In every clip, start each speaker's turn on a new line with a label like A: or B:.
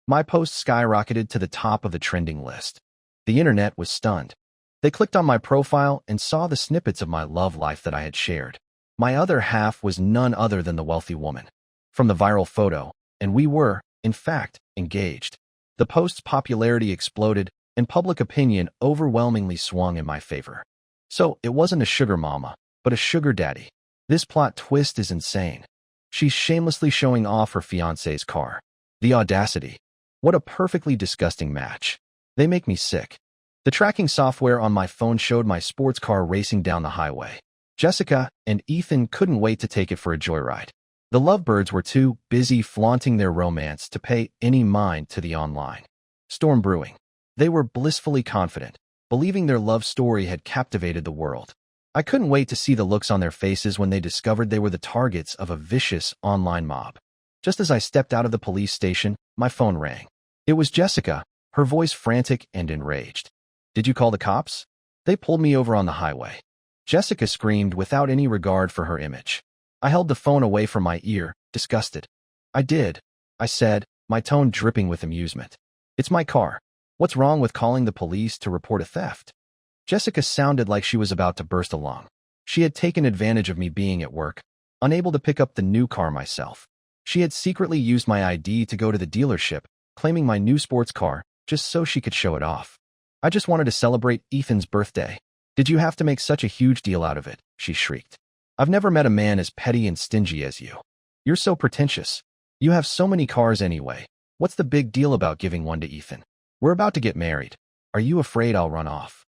A: My post skyrocketed to the top of the trending list. The internet was stunned. They clicked on my profile and saw the snippets of my love life that I had shared. My other half was none other than the wealthy woman from the viral photo, and we were, in fact, engaged. The post's popularity exploded, and public opinion overwhelmingly swung in my favor. So it wasn't a sugar mama, but a sugar daddy. This plot twist is insane. She's shamelessly showing off her fiancé's car. The audacity. What a perfectly disgusting match. They make me sick. The tracking software on my phone showed my sports car racing down the highway. Jessica and Ethan couldn't wait to take it for a joyride. The lovebirds were too busy flaunting their romance to pay any mind to the online storm brewing. They were blissfully confident, believing their love story had captivated the world. I couldn't wait to see the looks on their faces when they discovered they were the targets of a vicious online mob. Just as I stepped out of the police station, my phone rang. It was Jessica, her voice frantic and enraged. "Did you call the cops?" They pulled me over on the highway. Jessica screamed without any regard for her image. I held the phone away from my ear, disgusted. "I did," I said, my tone dripping with amusement. "It's my car. What's wrong with calling the police to report a theft?" Jessica sounded like she was about to burst along. She had taken advantage of me being at work, unable to pick up the new car myself. She had secretly used my ID to go to the dealership, claiming my new sports car, just so she could show it off. "I just wanted to celebrate Ethan's birthday. Did you have to make such a huge deal out of it?" she shrieked. "I've never met a man as petty and stingy as you. You're so pretentious. You have so many cars anyway. What's the big deal about giving one to Ethan? We're about to get married. Are you afraid I'll run off?"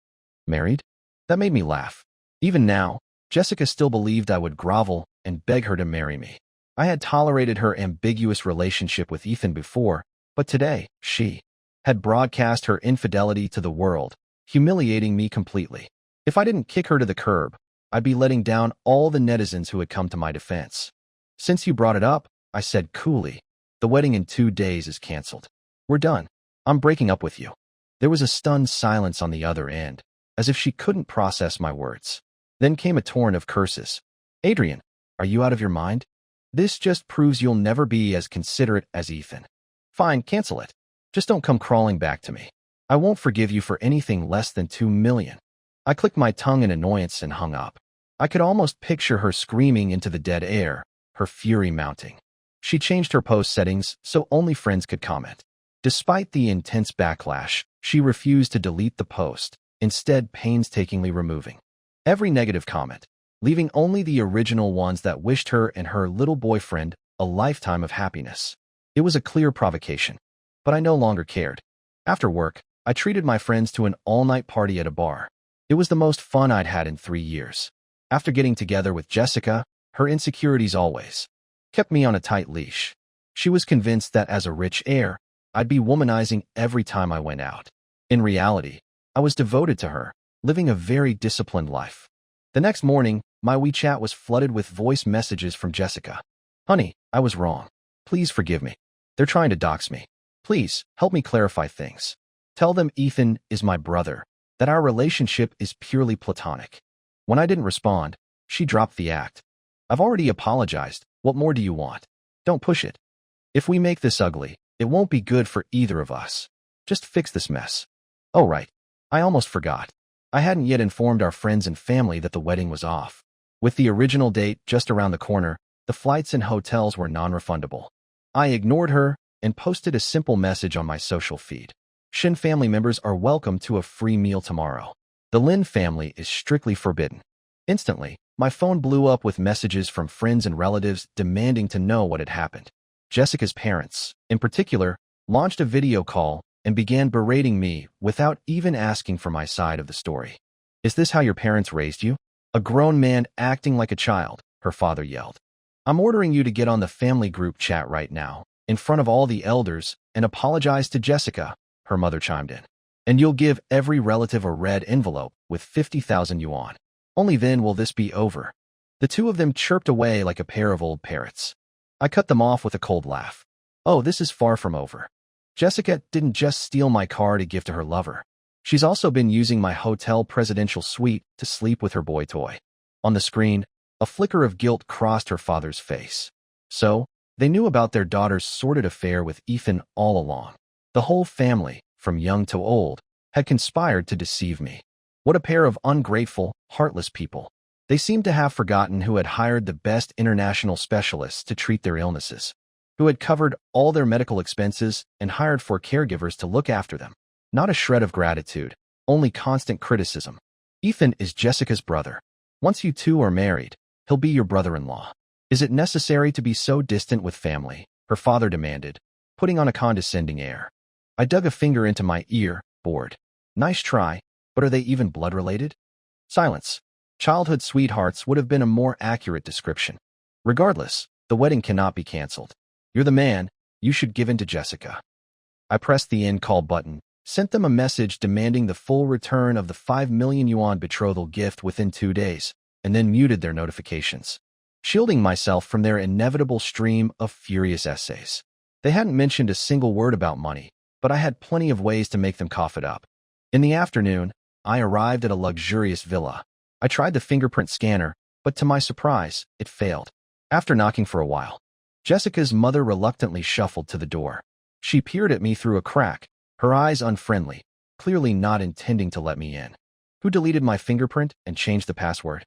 A: Married? That made me laugh. Even now, Jessica still believed I would grovel and beg her to marry me. I had tolerated her ambiguous relationship with Ethan before, but today, she had broadcast her infidelity to the world, humiliating me completely. If I didn't kick her to the curb, I'd be letting down all the netizens who had come to my defense. "Since you brought it up," I said coolly, "the wedding in 2 days is canceled. We're done. I'm breaking up with you." There was a stunned silence on the other end, as if she couldn't process my words. Then came a torrent of curses. "Adrian, are you out of your mind? This just proves you'll never be as considerate as Ethan. Fine, cancel it. Just don't come crawling back to me. I won't forgive you for anything less than 2 million. I clicked my tongue in annoyance and hung up. I could almost picture her screaming into the dead air, her fury mounting. She changed her post settings so only friends could comment. Despite the intense backlash, she refused to delete the post, instead painstakingly removing every negative comment, leaving only the original ones that wished her and her little boyfriend a lifetime of happiness. It was a clear provocation, but I no longer cared. After work, I treated my friends to an all-night party at a bar. It was the most fun I'd had in 3 years. After getting together with Jessica, her insecurities always kept me on a tight leash. She was convinced that as a rich heir, I'd be womanizing every time I went out. In reality, I was devoted to her, living a very disciplined life. The next morning, my WeChat was flooded with voice messages from Jessica. "Honey, I was wrong. Please forgive me. They're trying to dox me. Please, help me clarify things. Tell them Ethan is my brother, that our relationship is purely platonic." When I didn't respond, she dropped the act. "I've already apologized. What more do you want? Don't push it. If we make this ugly, it won't be good for either of us. Just fix this mess." Oh, right. I almost forgot. I hadn't yet informed our friends and family that the wedding was off. With the original date just around the corner, the flights and hotels were non-refundable. I ignored her and posted a simple message on my social feed. "Shin family members are welcome to a free meal tomorrow. The Lin family is strictly forbidden." Instantly, my phone blew up with messages from friends and relatives demanding to know what had happened. Jessica's parents, in particular, launched a video call and began berating me without even asking for my side of the story. "Is this how your parents raised you? A grown man acting like a child," her father yelled. "I'm ordering you to get on the family group chat right now, in front of all the elders, and apologize to Jessica," her mother chimed in. "And you'll give every relative a red envelope with 50,000 yuan. Only then will this be over." The two of them chirped away like a pair of old parrots. I cut them off with a cold laugh. Oh, this is far from over. Jessica didn't just steal my car to give to her lover. She's also been using my hotel presidential suite to sleep with her boy toy. On the screen, a flicker of guilt crossed her father's face. "So, They knew about their daughter's sordid affair with Ethan all along. The whole family, from young to old, had conspired to deceive me. What a pair of ungrateful, heartless people. They seemed to have forgotten who had hired the best international specialists to treat their illnesses, who had covered all their medical expenses and hired 4 caregivers to look after them. Not a shred of gratitude, only constant criticism. Ethan is Jessica's brother. Once you two are married, he'll be your brother-in-law. Is it necessary to be so distant with family? Her father demanded, putting on a condescending air. I dug a finger into my ear, bored. Nice try, but are they even blood-related? Silence. Childhood sweethearts would have been a more accurate description. Regardless, the wedding cannot be canceled. You're the man, you should give in to Jessica. I pressed the end call button, sent them a message demanding the full return of the 5 million yuan betrothal gift within 2 days, and then muted their notifications, shielding myself from their inevitable stream of furious essays. They hadn't mentioned a single word about money, but I had plenty of ways to make them cough it up. In the afternoon, I arrived at a luxurious villa. I tried the fingerprint scanner, but to my surprise, it failed. After knocking for a while, Jessica's mother reluctantly shuffled to the door. She peered at me through a crack, her eyes unfriendly, clearly not intending to let me in. Who deleted my fingerprint and changed the password?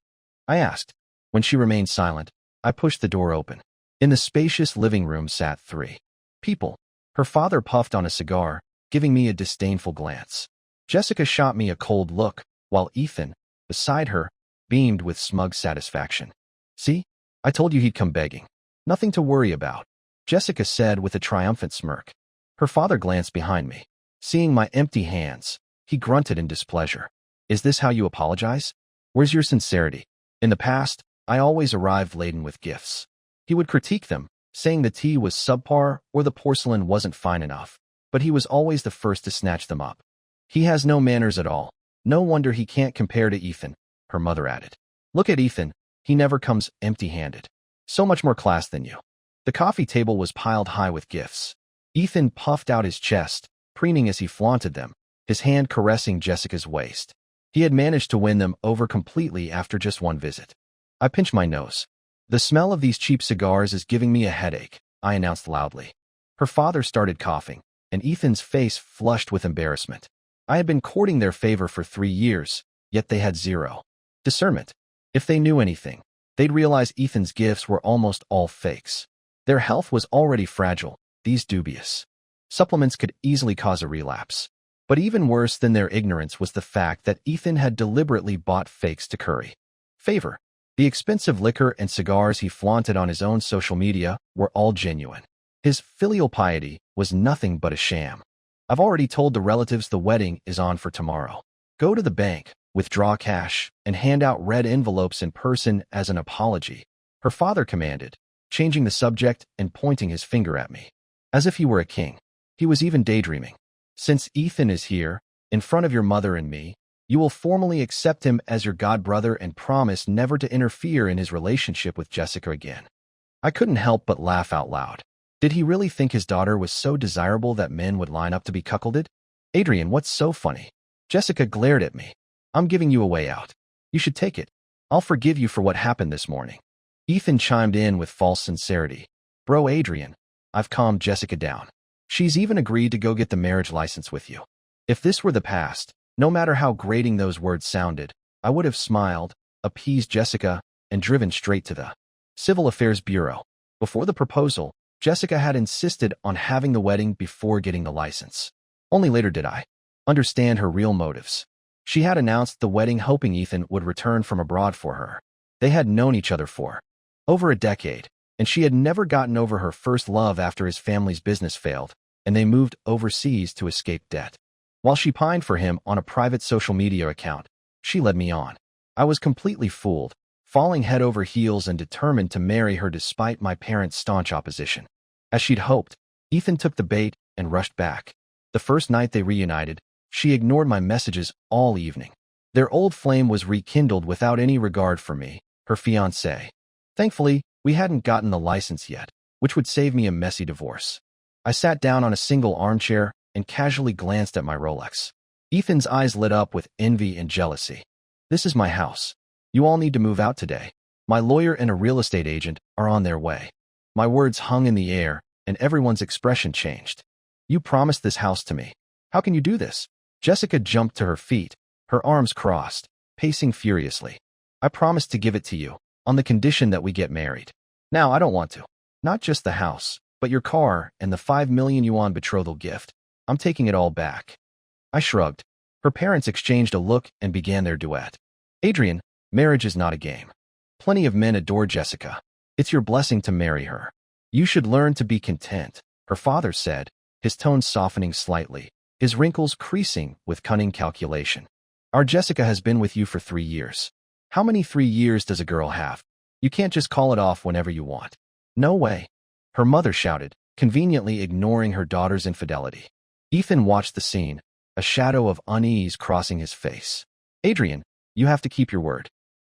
A: I asked. When she remained silent, I pushed the door open. In the spacious living room sat 3 people. Her father puffed on a cigar, giving me a disdainful glance. Jessica shot me a cold look, while Ethan, beside her, beamed with smug satisfaction. See? I told you he'd come begging. Nothing to worry about, Jessica said with a triumphant smirk. Her father glanced behind me. Seeing my empty hands, he grunted in displeasure. Is this how you apologize? Where's your sincerity? In the past, I always arrived laden with gifts. He would critique them, saying the tea was subpar or the porcelain wasn't fine enough, but he was always the first to snatch them up. He has no manners at all. No wonder he can't compare to Ethan, her mother added. Look at Ethan, he never comes empty-handed. So much more class than you. The coffee table was piled high with gifts. Ethan puffed out his chest, preening as he flaunted them, his hand caressing Jessica's waist. He had managed to win them over completely after just one visit. I pinched my nose. The smell of these cheap cigars is giving me a headache, I announced loudly. Her father started coughing, and Ethan's face flushed with embarrassment. I had been courting their favor for 3 years, yet they had zero discernment. If they knew anything, they'd realize Ethan's gifts were almost all fakes. Their health was already fragile, these dubious supplements could easily cause a relapse. But even worse than their ignorance was the fact that Ethan had deliberately bought fakes to curry favor. The expensive liquor and cigars he flaunted on his own social media were all genuine. His filial piety was nothing but a sham. I've already told the relatives the wedding is on for tomorrow. Go to the bank, withdraw cash, and hand out red envelopes in person as an apology, her father commanded, changing the subject and pointing his finger at me. As if he were a king. He was even daydreaming. Since Ethan is here, in front of your mother and me, you will formally accept him as your godbrother and promise never to interfere in his relationship with Jessica again. I couldn't help but laugh out loud. Did he really think his daughter was so desirable that men would line up to be cuckolded? Adrian, what's so funny? Jessica glared at me. I'm giving you a way out. You should take it. I'll forgive you for what happened this morning. Ethan chimed in with false sincerity. Bro, Adrian, I've calmed Jessica down. She's even agreed to go get the marriage license with you. If this were the past, no matter how grating those words sounded, I would have smiled, appeased Jessica, and driven straight to the Civil Affairs Bureau. Before the proposal, Jessica had insisted on having the wedding before getting the license. Only later did I understand her real motives. She had announced the wedding hoping Ethan would return from abroad for her. They had known each other for over a decade, and she had never gotten over her first love after his family's business failed, and they moved overseas to escape debt. While she pined for him on a private social media account, she led me on. I was completely fooled, falling head over heels and determined to marry her despite my parents' staunch opposition. As she'd hoped, Ethan took the bait and rushed back. The first night they reunited, she ignored my messages all evening. Their old flame was rekindled without any regard for me, her fiancé. Thankfully, we hadn't gotten the license yet, which would save me a messy divorce. I sat down on a single armchair and casually glanced at my Rolex. Ethan's eyes lit up with envy and jealousy. This is my house. You all need to move out today. My lawyer and a real estate agent are on their way. My words hung in the air, and everyone's expression changed. You promised this house to me. How can you do this? Jessica jumped to her feet, her arms crossed, pacing furiously. I promised to give it to you, on the condition that we get married. Now I don't want to. Not just the house, but your car and the 5 million yuan betrothal gift. I'm taking it all back. I shrugged. Her parents exchanged a look and began their duet. Adrian, marriage is not a game. Plenty of men adore Jessica. It's your blessing to marry her. You should learn to be content, her father said, his tone softening slightly, his wrinkles creasing with cunning calculation. Our Jessica has been with you for 3 years. How many 3 years does a girl have? You can't just call it off whenever you want. No way. Her mother shouted, conveniently ignoring her daughter's infidelity. Ethan watched the scene, a shadow of unease crossing his face. Adrian, you have to keep your word.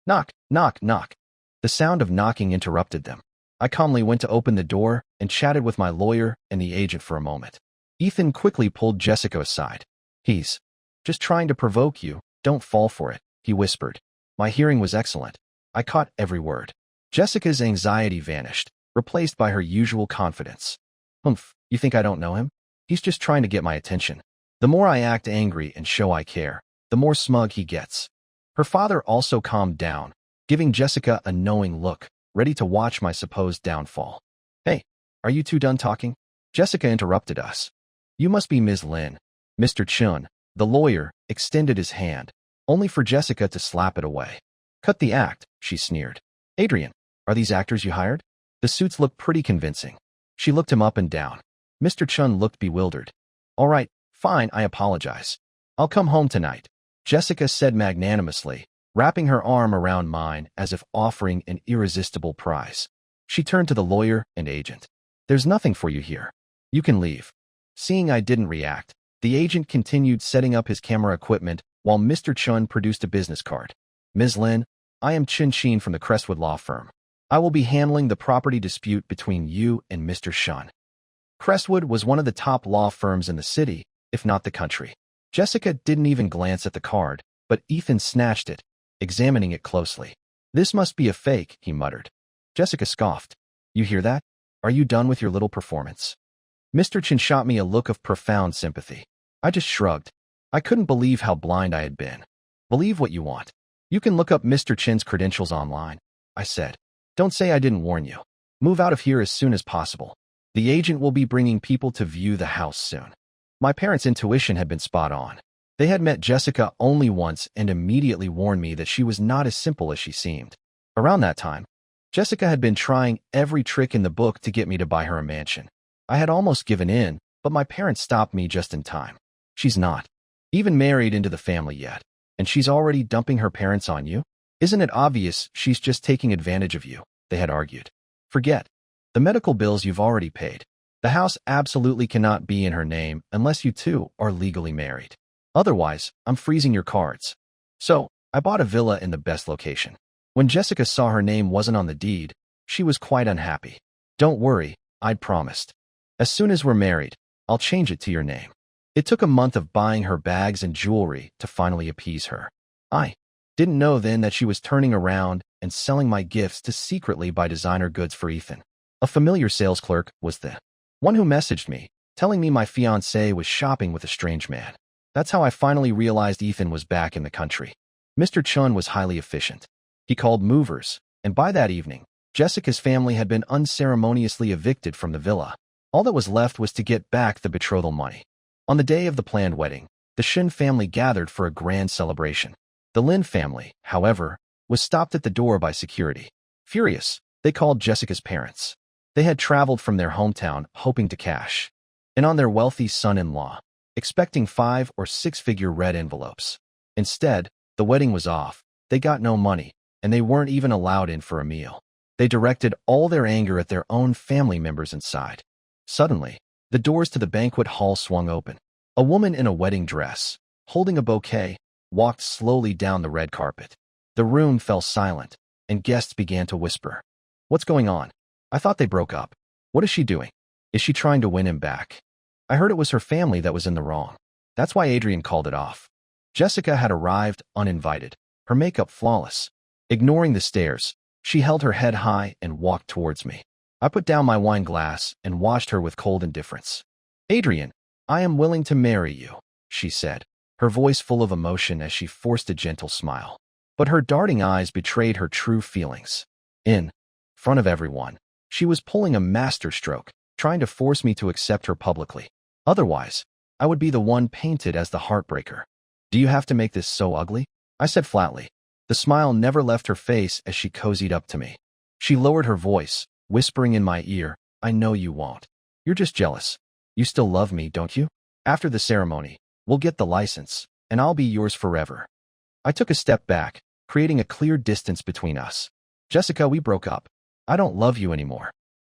A: Knock, knock, knock. The sound of knocking interrupted them. I calmly went to open the door and chatted with my lawyer and the agent for a moment. Ethan quickly pulled Jessica aside. He's just trying to provoke you. Don't fall for it, he whispered. My hearing was excellent. I caught every word. Jessica's anxiety vanished, replaced by her usual confidence. Humph, you think I don't know him? He's just trying to get my attention. The more I act angry and show I care, the more smug he gets. Her father also calmed down, giving Jessica a knowing look, ready to watch my supposed downfall. Hey, are you two done talking? Jessica interrupted us. You must be Ms. Lin. Mr. Chun, the lawyer, extended his hand, only for Jessica to slap it away. Cut the act, she sneered. Adrian, are these actors you hired? The suits look pretty convincing. She looked him up and down. Mr. Chun looked bewildered. All right, fine, I apologize. I'll come home tonight, Jessica said magnanimously, wrapping her arm around mine as if offering an irresistible prize. She turned to the lawyer and agent. There's nothing for you here. You can leave. Seeing I didn't react, the agent continued setting up his camera equipment while Mr. Chun produced a business card. Ms. Lin, I am Chin Sheen from the Crestwood Law Firm. I will be handling the property dispute between you and Mr. Shun. Crestwood was one of the top law firms in the city, if not the country. Jessica didn't even glance at the card, but Ethan snatched it, examining it closely. This must be a fake, he muttered. Jessica scoffed. You hear that? Are you done with your little performance? Mr. Chin shot me a look of profound sympathy. I just shrugged. I couldn't believe how blind I had been. Believe what you want. You can look up Mr. Chin's credentials online, I said. Don't say I didn't warn you. Move out of here as soon as possible. The agent will be bringing people to view the house soon. My parents' intuition had been spot on. They had met Jessica only once and immediately warned me that she was not as simple as she seemed. Around that time, Jessica had been trying every trick in the book to get me to buy her a mansion. I had almost given in, but my parents stopped me just in time. She's not even married into the family yet, and she's already dumping her parents on you? Isn't it obvious she's just taking advantage of you? They had argued. Forget the medical bills you've already paid. The house absolutely cannot be in her name unless you two are legally married. Otherwise, I'm freezing your cards. So, I bought a villa in the best location. When Jessica saw her name wasn't on the deed, she was quite unhappy. Don't worry, I'd promised. As soon as we're married, I'll change it to your name. It took a month of buying her bags and jewelry to finally appease her. I didn't know then that she was turning around and selling my gifts to secretly buy designer goods for Ethan. A familiar sales clerk was the one who messaged me, telling me my fiancée was shopping with a strange man. That's how I finally realized Ethan was back in the country. Mr. Chun was highly efficient. He called movers, and by that evening, Jessica's family had been unceremoniously evicted from the villa. All that was left was to get back the betrothal money. On the day of the planned wedding, the Shin family gathered for a grand celebration. The Lin family, however, was stopped at the door by security. Furious, they called Jessica's parents. They had traveled from their hometown hoping to cash in on their wealthy son-in-law, expecting 5 or 6-figure red envelopes. Instead, the wedding was off, they got no money, and they weren't even allowed in for a meal. They directed all their anger at their own family members inside. Suddenly, the doors to the banquet hall swung open. A woman in a wedding dress, holding a bouquet, walked slowly down the red carpet. The room fell silent, and guests began to whisper. What's going on? I thought they broke up. What is she doing? Is she trying to win him back? I heard it was her family that was in the wrong. That's why Adrian called it off. Jessica had arrived uninvited, her makeup flawless. Ignoring the stares, she held her head high and walked towards me. I put down my wine glass and watched her with cold indifference. Adrian, I am willing to marry you, she said, her voice full of emotion as she forced a gentle smile. But her darting eyes betrayed her true feelings. In front of everyone, she was pulling a masterstroke, trying to force me to accept her publicly. Otherwise, I would be the one painted as the heartbreaker. Do you have to make this so ugly? I said flatly. The smile never left her face as she cozied up to me. She lowered her voice, whispering in my ear, I know you won't. You're just jealous. You still love me, don't you? After the ceremony, we'll get the license, and I'll be yours forever. I took a step back, creating a clear distance between us. Jessica, we broke up. I don't love you anymore.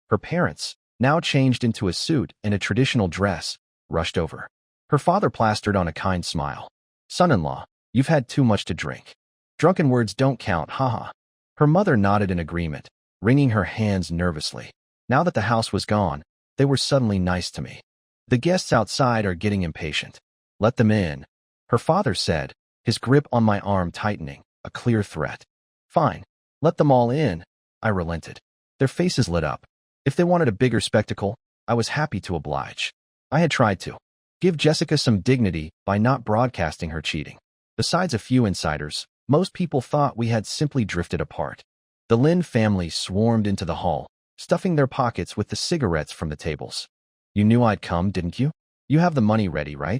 A: Her parents, now changed into a suit and a traditional dress, rushed over. Her father plastered on a kind smile. Son-in-law, you've had too much to drink. Drunken words don't count, haha. Her mother nodded in agreement, wringing her hands nervously. Now that the house was gone, they were suddenly nice to me. The guests outside are getting impatient. Let them in, her father said, his grip on my arm tightening, a clear threat. Fine, let them all in, I relented. Their faces lit up. If they wanted a bigger spectacle, I was happy to oblige. I had tried to give Jessica some dignity by not broadcasting her cheating. Besides a few insiders, most people thought we had simply drifted apart. The Lin family swarmed into the hall, stuffing their pockets with the cigarettes from the tables. You knew I'd come, didn't you? You have the money ready, right?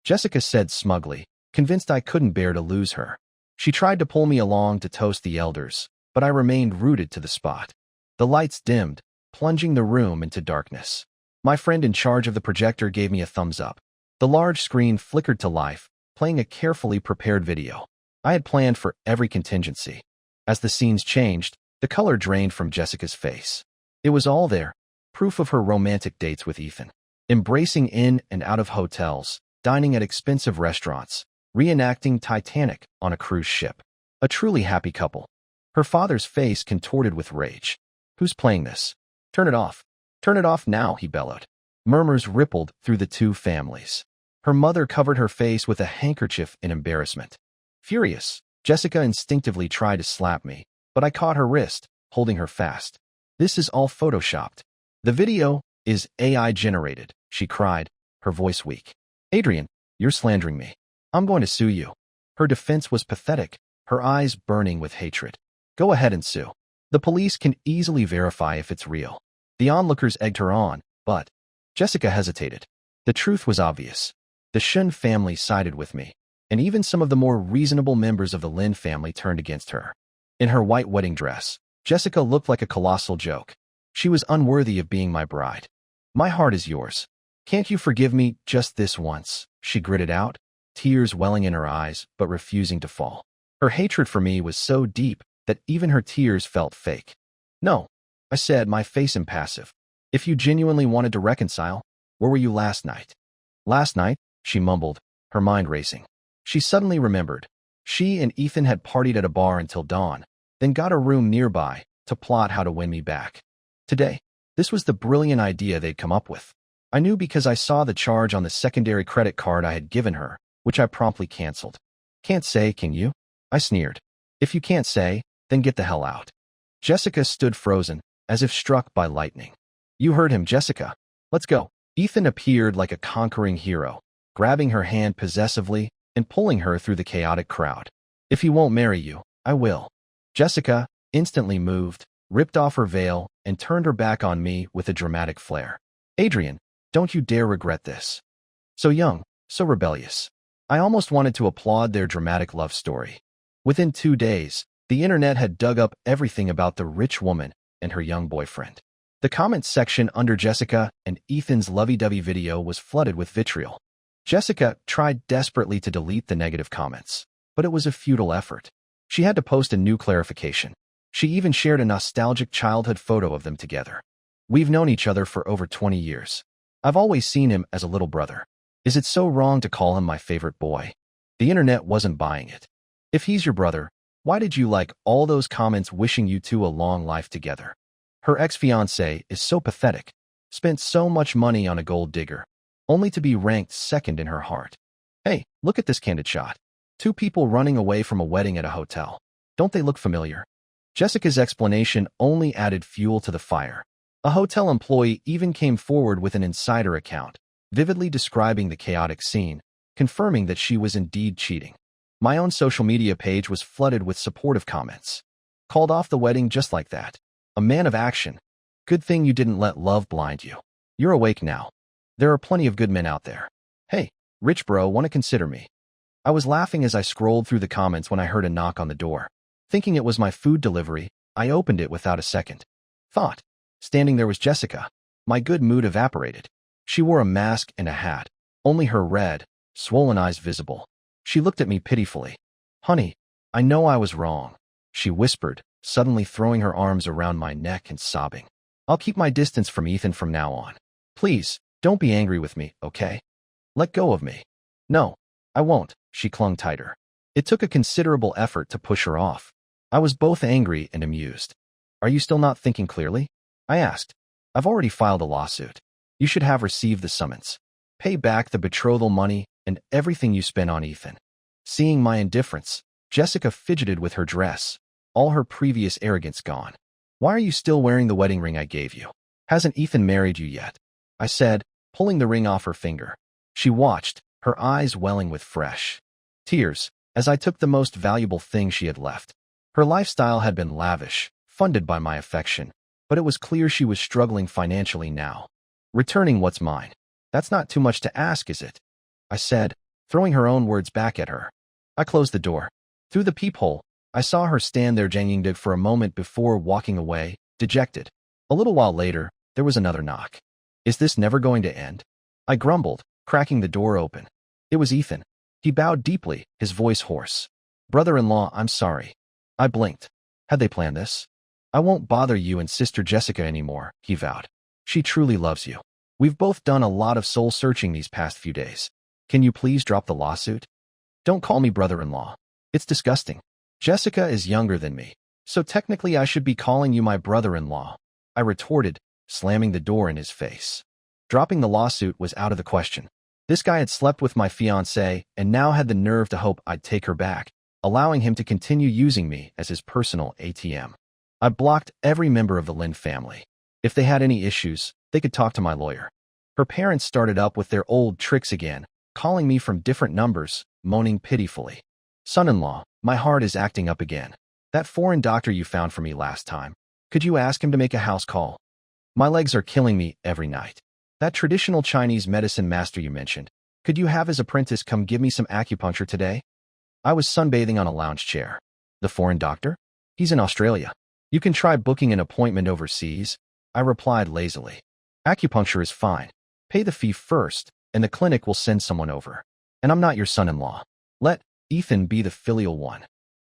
A: Jessica said smugly, convinced I couldn't bear to lose her. She tried to pull me along to toast the elders, but I remained rooted to the spot. The lights dimmed, plunging the room into darkness. My friend in charge of the projector gave me a thumbs up. The large screen flickered to life, playing a carefully prepared video. I had planned for every contingency. As the scenes changed, the color drained from Jessica's face. It was all there, proof of her romantic dates with Ethan. Embracing in and out of hotels, dining at expensive restaurants, reenacting Titanic on a cruise ship. A truly happy couple. Her father's face contorted with rage. Who's playing this? Turn it off. Turn it off now, he bellowed. Murmurs rippled through the two families. Her mother covered her face with a handkerchief in embarrassment. Furious, Jessica instinctively tried to slap me, but I caught her wrist, holding her fast. This is all photoshopped. The video is AI-generated, she cried, her voice weak. Adrian, you're slandering me. I'm going to sue you. Her defense was pathetic, her eyes burning with hatred. Go ahead and sue. The police can easily verify if it's real. The onlookers egged her on, but Jessica hesitated. The truth was obvious. The Shun family sided with me, and even some of the more reasonable members of the Lin family turned against her. In her white wedding dress, Jessica looked like a colossal joke. She was unworthy of being my bride. My heart is yours. Can't you forgive me just this once? She gritted out, tears welling in her eyes but refusing to fall. Her hatred for me was so deep that even her tears felt fake. No, I said, my face impassive. If you genuinely wanted to reconcile, where were you last night? Last night, she mumbled, her mind racing. She suddenly remembered. She and Ethan had partied at a bar until dawn, then got a room nearby to plot how to win me back. Today, this was the brilliant idea they'd come up with. I knew because I saw the charge on the secondary credit card I had given her, which I promptly canceled. Can't say, can you? I sneered. If you can't say, then get the hell out. Jessica stood frozen, as if struck by lightning. You heard him, Jessica. Let's go. Ethan appeared like a conquering hero, grabbing her hand possessively and pulling her through the chaotic crowd. If he won't marry you, I will. Jessica, instantly moved, ripped off her veil and turned her back on me with a dramatic flare. Adrian, don't you dare regret this. So young, so rebellious. I almost wanted to applaud their dramatic love story. Within 2 days, the internet had dug up everything about the rich woman and her young boyfriend. The comments section under Jessica and Ethan's lovey-dovey video was flooded with vitriol. Jessica tried desperately to delete the negative comments, but it was a futile effort. She had to post a new clarification. She even shared a nostalgic childhood photo of them together. We've known each other for over 20 years. I've always seen him as a little brother. Is it so wrong to call him my favorite boy? The internet wasn't buying it. If he's your brother, why did you like all those comments wishing you two a long life together? Her ex-fiancé is so pathetic. Spent so much money on a gold digger, only to be ranked second in her heart. Hey, look at this candid shot. 2 people running away from a wedding at a hotel. Don't they look familiar? Jessica's explanation only added fuel to the fire. A hotel employee even came forward with an insider account, vividly describing the chaotic scene, confirming that she was indeed cheating. My own social media page was flooded with supportive comments. Called off the wedding just like that. A man of action. Good thing you didn't let love blind you. You're awake now. There are plenty of good men out there. Hey, rich bro, want to consider me? I was laughing as I scrolled through the comments when I heard a knock on the door. Thinking it was my food delivery, I opened it without a second thought. Standing there was Jessica. My good mood evaporated. She wore a mask and a hat, only her red, swollen eyes visible. She looked at me pitifully. Honey, I know I was wrong, she whispered, suddenly throwing her arms around my neck and sobbing. I'll keep my distance from Ethan from now on. Please, don't be angry with me, okay? Let go of me. No, I won't, she clung tighter. It took a considerable effort to push her off. I was both angry and amused. Are you still not thinking clearly? I asked. I've already filed a lawsuit. You should have received the summons. Pay back the betrothal money and everything you spent on Ethan. Seeing my indifference, Jessica fidgeted with her dress, all her previous arrogance gone. Why are you still wearing the wedding ring I gave you? Hasn't Ethan married you yet? I said, pulling the ring off her finger. She watched, her eyes welling with fresh tears, as I took the most valuable thing she had left. Her lifestyle had been lavish, funded by my affection, but it was clear she was struggling financially now. Returning what's mine. That's not too much to ask, is it? I said, throwing her own words back at her. I closed the door. Through the peephole, I saw her stand there janging for a moment before walking away, dejected. A little while later, there was another knock. Is this never going to end? I grumbled, cracking the door open. It was Ethan. He bowed deeply, his voice hoarse. Brother-in-law, I'm sorry. I blinked. Had they planned this? I won't bother you and Sister Jessica anymore, he vowed. She truly loves you. We've both done a lot of soul-searching these past few days. Can you please drop the lawsuit? Don't call me brother-in-law. It's disgusting. Jessica is younger than me, so technically I should be calling you my brother-in-law, I retorted, slamming the door in his face. Dropping the lawsuit was out of the question. This guy had slept with my fiancée and now had the nerve to hope I'd take her back, allowing him to continue using me as his personal ATM. I blocked every member of the Lin family. If they had any issues, they could talk to my lawyer. Her parents started up with their old tricks again, calling me from different numbers, moaning pitifully. Son-in-law, my heart is acting up again. That foreign doctor you found for me last time, could you ask him to make a house call? My legs are killing me every night. That traditional Chinese medicine master you mentioned, could you have his apprentice come give me some acupuncture today? I was sunbathing on a lounge chair. The foreign doctor? He's in Australia. You can try booking an appointment overseas, I replied lazily. Acupuncture is fine. Pay the fee first, and the clinic will send someone over. And I'm not your son-in-law. Let Ethan be the filial one.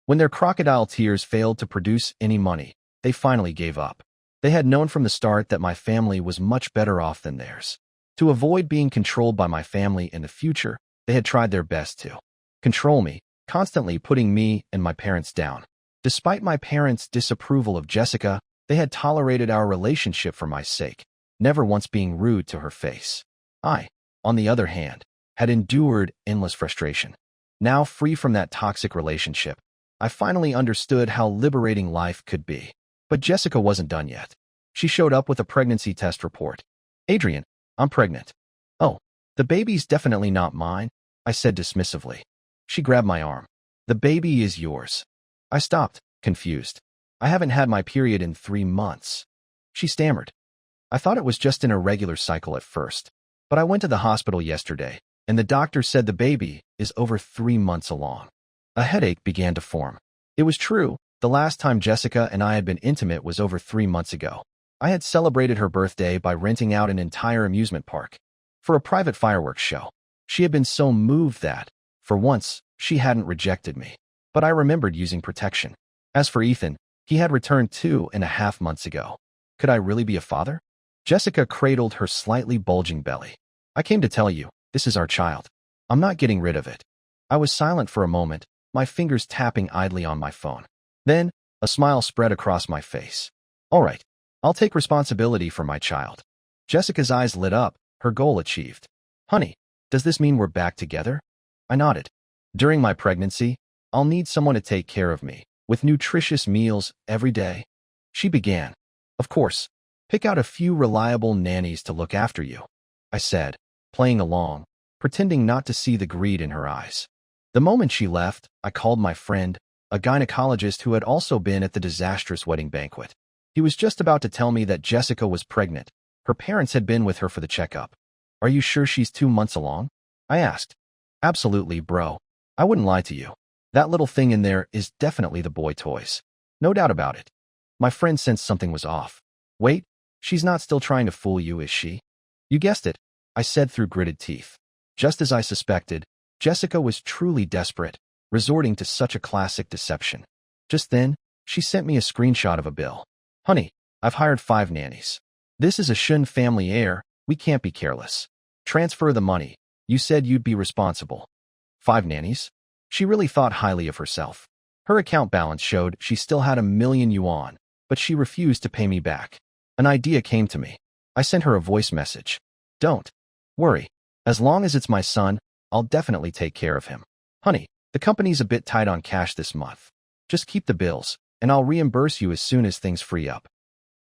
A: When their crocodile tears failed to produce any money, they finally gave up. They had known from the start that my family was much better off than theirs. To avoid being controlled by my family in the future, they had tried their best to control me, constantly putting me and my parents down. Despite my parents' disapproval of Jessica, they had tolerated our relationship for my sake, never once being rude to her face. I, on the other hand, had endured endless frustration. Now free from that toxic relationship, I finally understood how liberating life could be. But Jessica wasn't done yet. She showed up with a pregnancy test report. Adrian, I'm pregnant. Oh, the baby's definitely not mine, I said dismissively. She grabbed my arm. The baby is yours. I stopped, confused. I haven't had my period in 3 months. She stammered. I thought it was just an irregular cycle at first, but I went to the hospital yesterday, and the doctor said the baby is over 3 months along. A headache began to form. It was true. The last time Jessica and I had been intimate was over 3 months ago. I had celebrated her birthday by renting out an entire amusement park for a private fireworks show. She had been so moved that, for once, she hadn't rejected me. But I remembered using protection. As for Ethan, he had returned 2.5 months ago. Could I really be a father? Jessica cradled her slightly bulging belly. I came to tell you, this is our child. I'm not getting rid of it. I was silent for a moment, my fingers tapping idly on my phone. Then, a smile spread across my face. All right, I'll take responsibility for my child. Jessica's eyes lit up, her goal achieved. Honey, does this mean we're back together? I nodded. During my pregnancy, I'll need someone to take care of me, with nutritious meals every day. She began. Of course, Pick out a few reliable nannies to look after you, I said, playing along, pretending not to see the greed in her eyes. The moment she left, I called my friend, a gynecologist who had also been at the disastrous wedding banquet. He was just about to tell me that Jessica was pregnant. Her parents had been with her for the checkup. Are you sure she's 2 months along? I asked. Absolutely, bro. I wouldn't lie to you. That little thing in there is definitely the boy toys. No doubt about it. My friend sensed something was off. Wait, she's not still trying to fool you, is she? You guessed it, I said through gritted teeth. Just as I suspected, Jessica was truly desperate, resorting to such a classic deception. Just then, she sent me a screenshot of a bill. Honey, I've hired 5 nannies. This is a Shun family heir. We can't be careless. Transfer the money. You said you'd be responsible. 5 nannies? She really thought highly of herself. Her account balance showed she still had 1,000,000 yuan, but she refused to pay me back. An idea came to me. I sent her a voice message. Don't worry. As long as it's my son, I'll definitely take care of him. Honey, the company's a bit tight on cash this month. Just keep the bills, and I'll reimburse you as soon as things free up.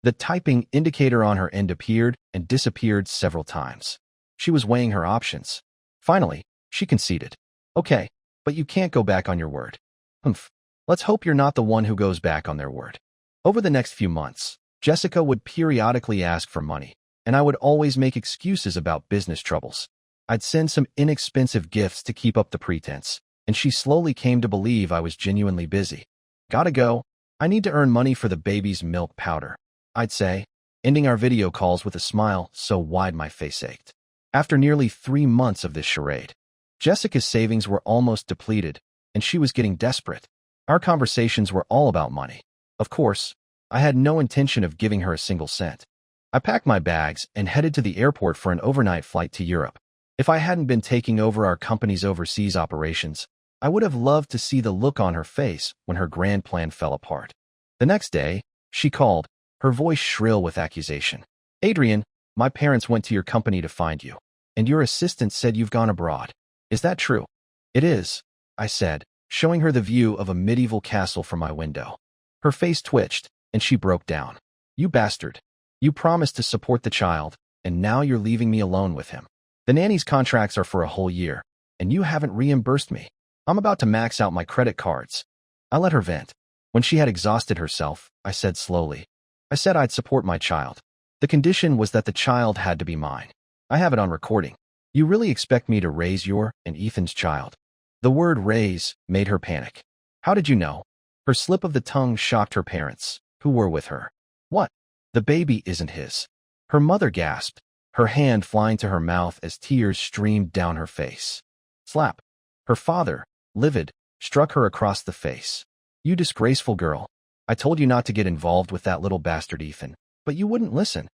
A: The typing indicator on her end appeared and disappeared several times. She was weighing her options. Finally, she conceded. Okay, but you can't go back on your word. Humph. Let's hope you're not the one who goes back on their word. Over the next few months, Jessica would periodically ask for money, and I would always make excuses about business troubles. I'd send some inexpensive gifts to keep up the pretense, and she slowly came to believe I was genuinely busy. Gotta go. I need to earn money for the baby's milk powder, I'd say, ending our video calls with a smile so wide my face ached. After nearly 3 months of this charade, Jessica's savings were almost depleted, and she was getting desperate. Our conversations were all about money. Of course, I had no intention of giving her a single cent. I packed my bags and headed to the airport for an overnight flight to Europe. If I hadn't been taking over our company's overseas operations, I would have loved to see the look on her face when her grand plan fell apart. The next day, she called, her voice shrill with accusation. Adrian, my parents went to your company to find you, and your assistant said you've gone abroad. Is that true? It is, I said, showing her the view of a medieval castle from my window. Her face twitched, and she broke down. You bastard. You promised to support the child, and now you're leaving me alone with him. The nanny's contracts are for a whole year, and you haven't reimbursed me. I'm about to max out my credit cards. I let her vent. When she had exhausted herself, I said slowly. I said I'd support my child. The condition was that the child had to be mine. I have it on recording. You really expect me to raise your and Ethan's child? The word raise made her panic. How did you know? Her slip of the tongue shocked her parents, who were with her. What? The baby isn't his. Her mother gasped, her hand flying to her mouth as tears streamed down her face. Slap. Her father, livid, struck her across the face. You disgraceful girl. I told you not to get involved with that little bastard Ethan, but you wouldn't listen.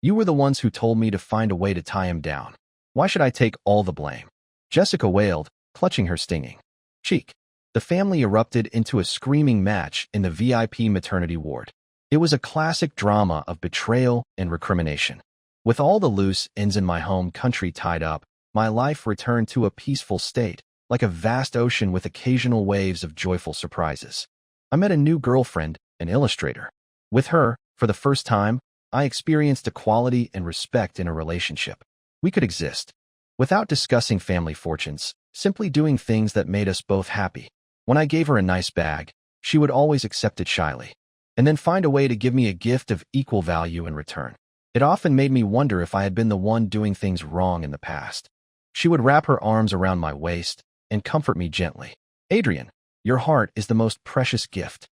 A: You were the ones who told me to find a way to tie him down. Why should I take all the blame? Jessica wailed, clutching her stinging cheek. The family erupted into a screaming match in the VIP maternity ward. It was a classic drama of betrayal and recrimination. With all the loose ends in my home country tied up, my life returned to a peaceful state, like a vast ocean with occasional waves of joyful surprises. I met a new girlfriend, an illustrator. With her, for the first time, I experienced equality and respect in a relationship. We could exist, without discussing family fortunes, simply doing things that made us both happy. When I gave her a nice bag, she would always accept it shyly, and then find a way to give me a gift of equal value in return. It often made me wonder if I had been the one doing things wrong in the past. She would wrap her arms around my waist and comfort me gently. Adrian, your heart is the most precious gift.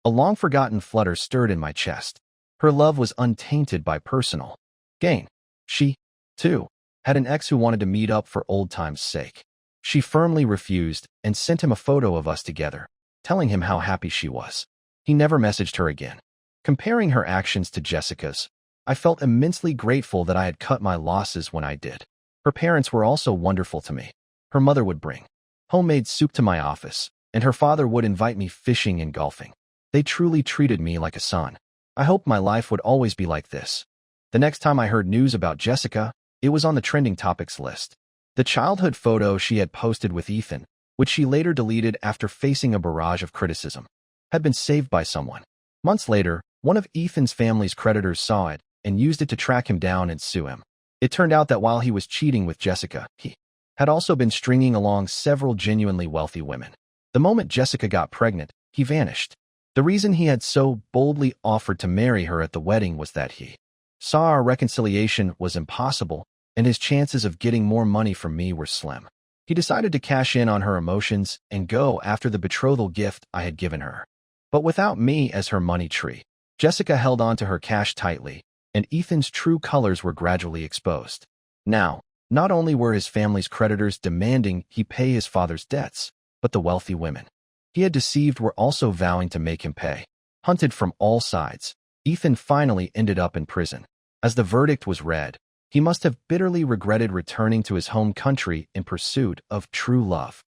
A: A long-forgotten flutter stirred in my chest. Her love was untainted by personal gain. She, too, had an ex who wanted to meet up for old times' sake. She firmly refused and sent him a photo of us together, telling him how happy she was. He never messaged her again. Comparing her actions to Jessica's, I felt immensely grateful that I had cut my losses when I did. Her parents were also wonderful to me. Her mother would bring homemade soup to my office, and her father would invite me fishing and golfing. They truly treated me like a son. I hoped my life would always be like this. The next time I heard news about Jessica, it was on the trending topics list. The childhood photo she had posted with Ethan, which she later deleted after facing a barrage of criticism, had been saved by someone. Months later, one of Ethan's family's creditors saw it and used it to track him down and sue him. It turned out that while he was cheating with Jessica, he had also been stringing along several genuinely wealthy women. The moment Jessica got pregnant, he vanished. The reason he had so boldly offered to marry her at the wedding was that he saw our reconciliation was impossible, and his chances of getting more money from me were slim. He decided to cash in on her emotions and go after the betrothal gift I had given her. But without me as her money tree, Jessica held on to her cash tightly, and Ethan's true colors were gradually exposed. Now, not only were his family's creditors demanding he pay his father's debts, but the wealthy women he had deceived were also vowing to make him pay. Hunted from all sides, Ethan finally ended up in prison. As the verdict was read, he must have bitterly regretted returning to his home country in pursuit of true love.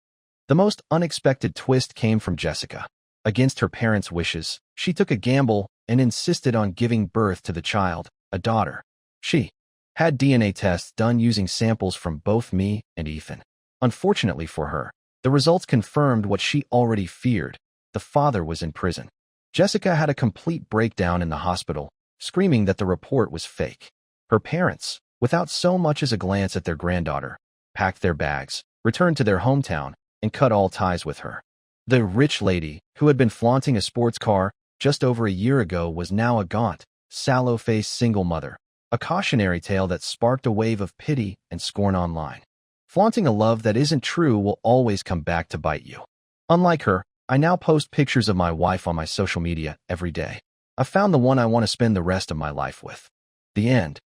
A: The most unexpected twist came from Jessica. Against her parents' wishes, she took a gamble and insisted on giving birth to the child, a daughter. She had DNA tests done using samples from both me and Ethan. Unfortunately for her, the results confirmed what she already feared. The father was in prison. Jessica had a complete breakdown in the hospital, screaming that the report was fake. Her parents, without so much as a glance at their granddaughter, packed their bags, returned to their hometown, and cut all ties with her. The rich lady, who had been flaunting a sports car just over a year ago, was now a gaunt, sallow-faced single mother, a cautionary tale that sparked a wave of pity and scorn online. Flaunting a love that isn't true will always come back to bite you. Unlike her, I now post pictures of my wife on my social media every day. I found the one I want to spend the rest of my life with. The end.